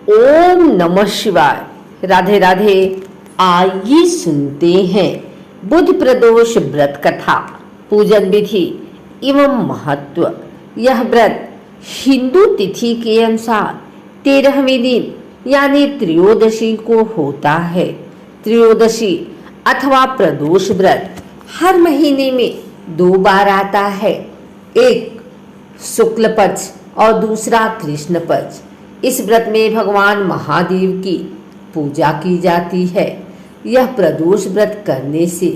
ओम नमः शिवाय। राधे राधे। आइए सुनते हैं बुध प्रदोष व्रत कथा, पूजन विधि एवं महत्व। यह व्रत हिंदू तिथि के अनुसार 13वें दिन यानी त्रयोदशी को होता है। त्रयोदशी अथवा प्रदोष व्रत हर महीने में 2 बार आता है, एक शुक्ल पक्ष और दूसरा कृष्ण पक्ष। इस व्रत में भगवान महादेव की पूजा की जाती है। यह प्रदोष व्रत करने से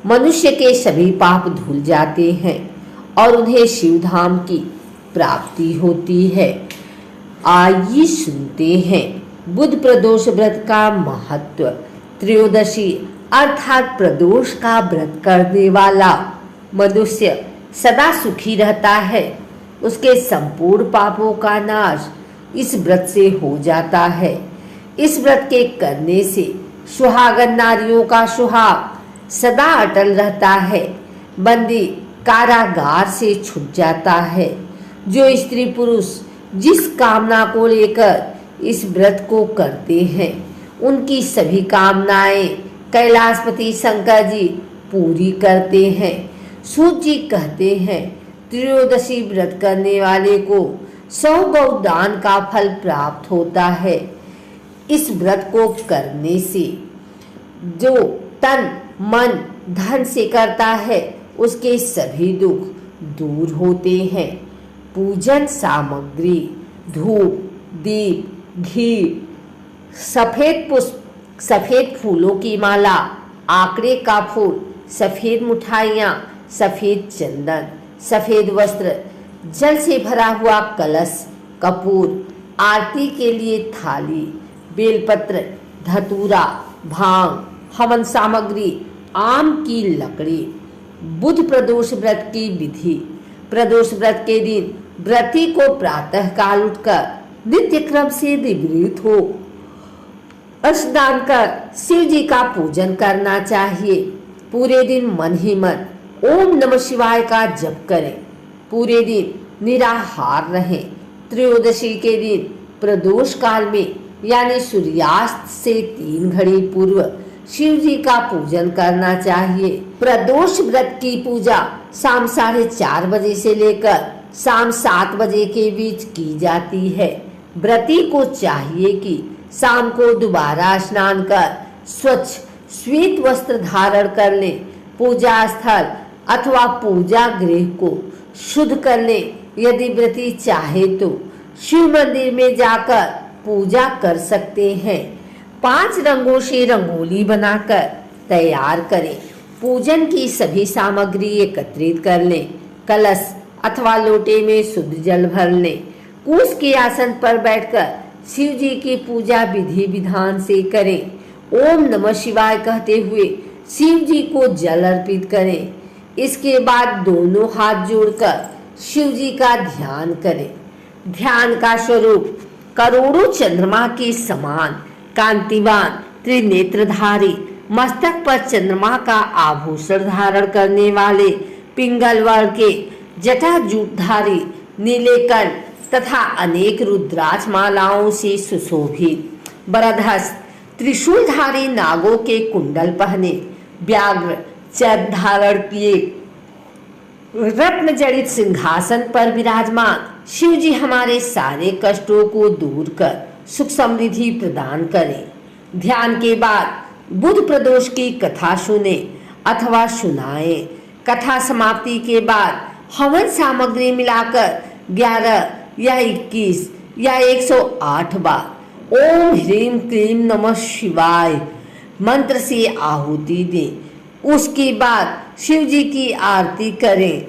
मनुष्य के सभी पाप धुल जाते हैं और उन्हें शिवधाम की प्राप्ति होती है। आइए सुनते हैं बुध प्रदोष व्रत का महत्व। त्रयोदशी अर्थात प्रदोष का व्रत करने वाला मनुष्य सदा सुखी रहता है। उसके संपूर्ण पापों का नाश इस व्रत से हो जाता है। इस व्रत के करने से सुहागन नारियों का सुहाग सदा अटल रहता है। बंदी कारागार से छूट जाता है। जो स्त्री पुरुष जिस कामना को लेकर इस व्रत को करते हैं, उनकी सभी कामनाएं कैलाशपति शंकर जी पूरी करते हैं। सूत जी कहते हैं, त्रयोदशी व्रत करने वाले को 100 गौदान का फल प्राप्त होता है। इस व्रत को करने से जो तन मन धन से करता है, उसके सभी दुख दूर होते हैं। पूजन सामग्री धूप, दीप, घी, सफेद पुष्प, सफेद फूलों की माला, आंकड़े का फूल, सफेद मिठाइयाँ, सफेद चंदन, सफेद वस्त्र, जल से भरा हुआ कलश, कपूर, आरती के लिए थाली, बेलपत्र, धतूरा, भांग, हवन सामग्री, आम की लकड़ी। बुध प्रदोष व्रत की विधि। प्रदोष व्रत के दिन व्रती को प्रातः काल उठकर नित्य क्रम से निवृत्त हो स्नान कर शिव जी का पूजन करना चाहिए। पूरे दिन मन ही मन ओम नमः शिवाय का जप करें। पूरे दिन निराहार रहें। त्रयोदशी के दिन प्रदोष काल में यानी सूर्यास्त से 3 घड़ी पूर्व शिव जी का पूजन करना चाहिए। प्रदोष व्रत की पूजा शाम 4:30 बजे से लेकर शाम 7 बजे के बीच की जाती है। व्रती को चाहिए कि शाम को दोबारा स्नान कर स्वच्छ श्वेत वस्त्र धारण कर ले। पूजा स्थल अथवा पूजा गृह को शुद्ध कर ले। यदि व्रती चाहे तो शिव मंदिर में जाकर पूजा कर सकते हैं। 5 रंगों से रंगोली बनाकर तैयार करें। पूजन की सभी सामग्री एकत्रित कर लें। कलश अथवा लोटे में शुद्ध जल भर लें। कुश के आसन पर बैठकर शिव जी की पूजा विधि विधान से करें। ओम नमः शिवाय कहते हुए शिव जी को जल अर्पित करें। इसके बाद दोनों हाथ जोड़कर शिव जी का ध्यान करें। ध्यान का स्वरूप करोड़ों चंद्रमा के समान कांतिवान त्रिनेत्रधारी, मस्तक पर चंद्रमा का आभूषण धारण करने वाले, पिंगल वर्ण के जटाजूटधारी, नीले कर्ण तथा अनेक रुद्राक्ष मालाओं से सुशोभित, बरधस्त त्रिशूलधारी नागों के कुंडल पहने, व्याघ्र चर्म धारण किए, रत्न जड़ित सिंहासन पर विराजमान शिव जी हमारे सारे कष्टों को दूर कर सुख समृद्धि प्रदान करें। ध्यान के बाद बुध प्रदोष की कथा सुने अथवा सुनाएं। कथा समाप्ति के बाद हवन सामग्री मिलाकर 11 या 21 या 108 बार ओम ह्रीम क्लीम नमः शिवाय मंत्र से आहुति दें। उसके बाद शिव जी की आरती करें।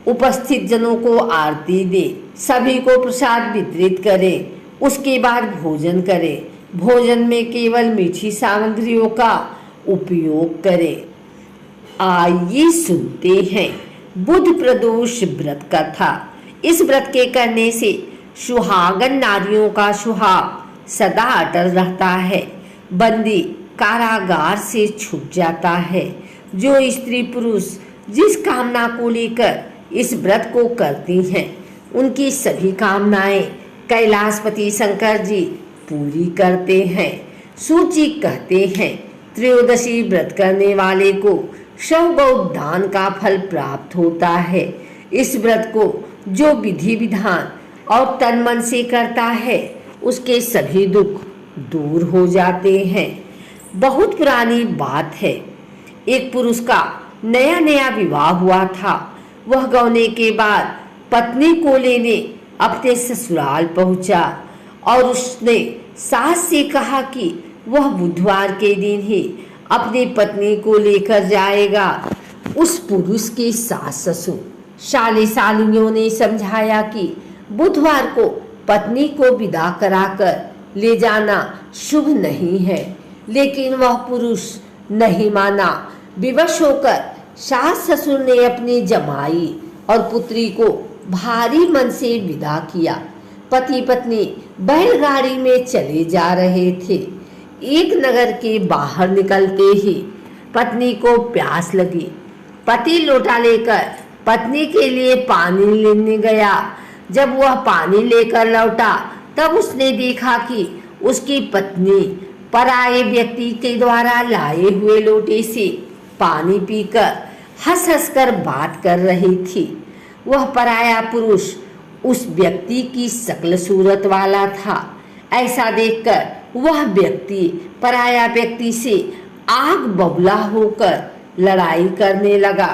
उपस्थित जनों को आरती दें। सभी को प्रसाद वितरित करें। उसके बाद भोजन करें। भोजन में केवल मीठी सामग्रियों का उपयोग करें। आइए सुनते हैं बुध प्रदोष व्रत कथा। इस व्रत के करने से सुहागन नारियों का सुहाग सदा अटल रहता है। बंदी कारागार से छूट जाता है। जो स्त्री पुरुष जिस कामना को लेकर इस व्रत को करती हैं, उनकी सभी कामनाएं कैलाशपति शंकर जी पूरी करते हैं। सूची कहते हैं, त्रयोदशी व्रत करने वाले को शव गौ दान का फल प्राप्त होता है। इस व्रत को जो विधि विधान और तन मन से करता है उसके सभी दुख दूर हो जाते हैं। बहुत पुरानी बात है, एक पुरुष का नया नया विवाह हुआ था। वह गौने के बाद पत्नी को लेने अपने ससुराल पहुंचा और उसने सास से कहा कि वह बुधवार के दिन ही अपनी पत्नी को लेकर जाएगा। उस पुरुष के सास ससुर साले सालियों ने समझाया कि बुधवार को पत्नी को विदा कराकर ले जाना शुभ नहीं है, लेकिन वह पुरुष नहीं माना। विवश होकर सास ससुर ने अपनी जमाई और पुत्री को भारी मन से विदा किया। पति पत्नी बैलगाड़ी में चले जा रहे थे। एक नगर के बाहर निकलते ही पत्नी को प्यास लगी। पति लोटा लेकर पत्नी के लिए पानी लेने गया। जब वह पानी लेकर लौटा तब उसने देखा कि उसकी पत्नी पराये व्यक्ति के द्वारा लाए हुए लोटे से पानी पीकर हंस हंस कर बात कर रही थी। वह पराया पुरुष उस व्यक्ति की शक्ल सूरत वाला था। ऐसा देखकर वह व्यक्ति पराया व्यक्ति से आग बबूला होकर लड़ाई करने लगा।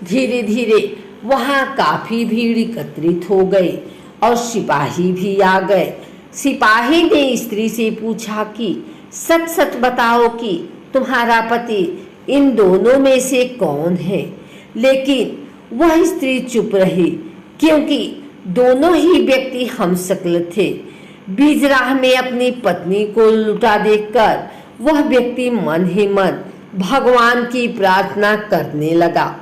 धीरे धीरे वहां काफी भीड़ एकत्रित हो गई और सिपाही भी आ गए। सिपाही ने स्त्री से पूछा कि सच सच बताओ कि तुम्हारा पति इन दोनों में से कौन है। लेकिन वह स्त्री चुप रही, क्योंकि दोनों ही व्यक्ति हमशक्ल थे। बीच राह में अपनी पत्नी को लुटा देखकर वह व्यक्ति मन ही मन भगवान की प्रार्थना करने लगा,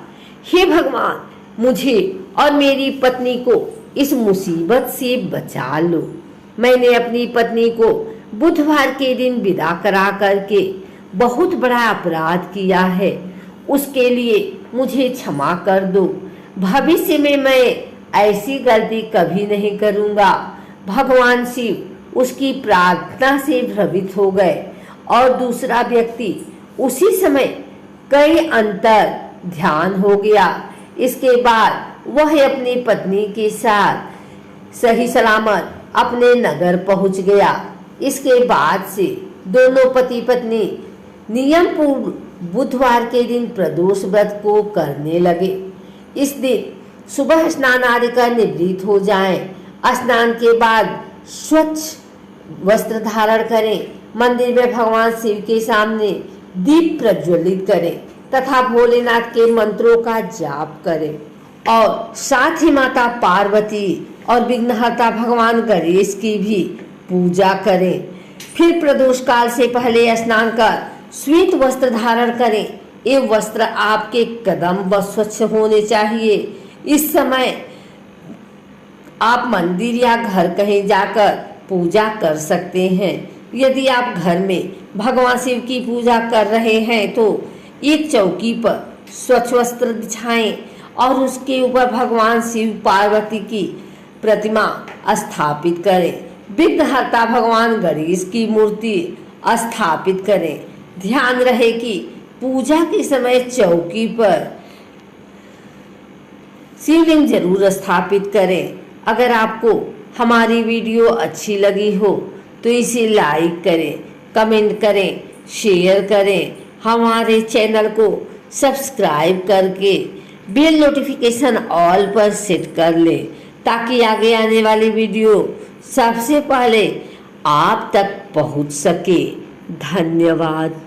हे भगवान, मुझे और मेरी पत्नी को इस मुसीबत से बचा लो। मैंने अपनी पत्नी को बुधवार के दिन विदा करा करके बहुत बड़ा अपराध किया है। उसके लिए मुझे क्षमा कर दो। भविष्य में मैं ऐसी गलती कभी नहीं करूँगा। भगवान शिव उसकी प्रार्थना से भ्रमित हो गए और दूसरा व्यक्ति उसी समय कई अंतर ध्यान हो गया। इसके बाद वह अपनी पत्नी के साथ सही सलामत अपने नगर पहुंच गया। इसके बाद से दोनों पति पत्नी नियम पूर्व बुधवार के दिन प्रदोष व्रत को करने लगे। इस दिन सुबह स्नान आदि कर निवृत्त हो जाएं। स्नान के बाद स्वच्छ वस्त्र धारण करें। मंदिर में भगवान शिव के सामने दीप प्रज्वलित करें तथा भोलेनाथ के मंत्रों का जाप करें और साथ ही माता पार्वती और विघ्नहर्ता भगवान गणेश की भी पूजा करें। फिर प्रदोष काल से पहले स्नान कर श्वेत वस्त्र धारण करें। ये वस्त्र आपके कदम व स्वच्छ होने चाहिए। इस समय आप मंदिर या घर कहीं जाकर पूजा कर सकते हैं। यदि आप घर में भगवान शिव की पूजा कर रहे हैं तो एक चौकी पर स्वच्छ वस्त्र बिछाएं और उसके ऊपर भगवान शिव पार्वती की प्रतिमा स्थापित करें। विघ्नहर्ता भगवान गणेश की मूर्ति स्थापित करें। ध्यान रहे कि पूजा के समय चौकी पर शिवलिंग जरूर स्थापित करें। अगर आपको हमारी वीडियो अच्छी लगी हो तो इसे लाइक करें, कमेंट करें, शेयर करें। हमारे चैनल को सब्सक्राइब करके बेल नोटिफिकेशन ऑल पर सेट कर लें ताकि आगे आने वाली वीडियो सबसे पहले आप तक पहुंच सके। धन्यवाद।